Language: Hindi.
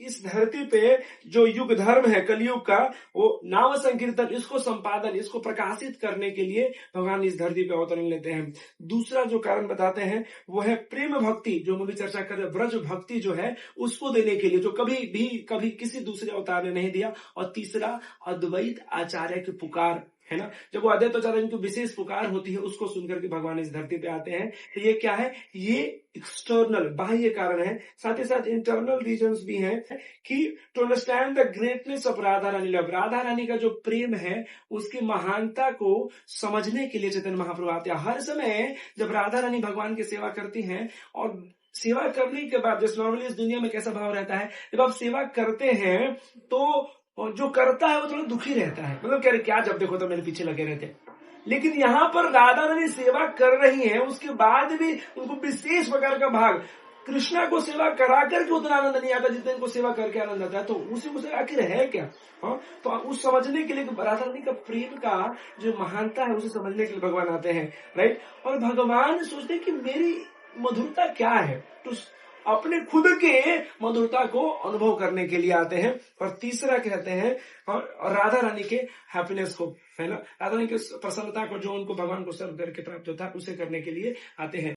इस धरती पे जो युग धर्म है कलयुग का, वो नाम संकीर्तन, इसको संपादन, इसको प्रकाशित करने के लिए भगवान इस धरती पे अवतरण लेते हैं। दूसरा जो कारण बताते हैं वो है प्रेम भक्ति, जो हम भी चर्चा कर रहे हैं, ब्रज भक्ति जो है उसको देने के लिए, जो कभी किसी दूसरे अवतार ने नहीं दिया। और तीसरा अद्वैत आचार्य की पुकार, है ना, जब वो अद्वैत आचार्य की विशेष पुकार होती है उसको सुनकर के भगवान इस धरती पे आते हैं। तो ये क्या है, ये एक्सटर्नल बाह्य कारण है। साथ ही साथ इंटरनल रीजंस भी हैं कि to understand the greatness of Radha Rani love, Radha Rani का जो प्रेम है उसकी महानता को समझने के लिए चैतन्य महाप्रभु आते हैं। हर समय जब राधा रानी भगवान की सेवा करती हैं, और सेवा करने के बाद जैसे नॉर्मली इस दुनिया में कैसा भाव रहता है, जब आप सेवा करते हैं तो और जो करता है वो थोड़ा दुखी रहता है, मतलब क्या जब देखो तो मेरे पीछे लगे रहते हैं। लेकिन यहाँ पर राधा रानी सेवा कर रही है, उसके बाद भी उनको विशेष प्रकार का भाग, कृष्णा को सेवा करा करके उतना आनंद नहीं आता जितना इनको सेवा करके आनंद आता है। तो उसे आखिर है क्या? हाँ, तो उस समझने के लिए राधा रानी का प्रेम का जो महानता है उसे समझने के लिए भगवान आते हैं, राइट। और भगवान सोचते हैं कि मेरी मधुरता क्या है, तो अपने खुद के मधुरता को अनुभव करने के लिए आते हैं। और तीसरा कहते हैं और राधा रानी के हैप्पीनेस को, है ना, राधा रानी की प्रसन्नता को जो उनको भगवान को सर्व करके प्राप्त होता है उसे करने के लिए आते हैं।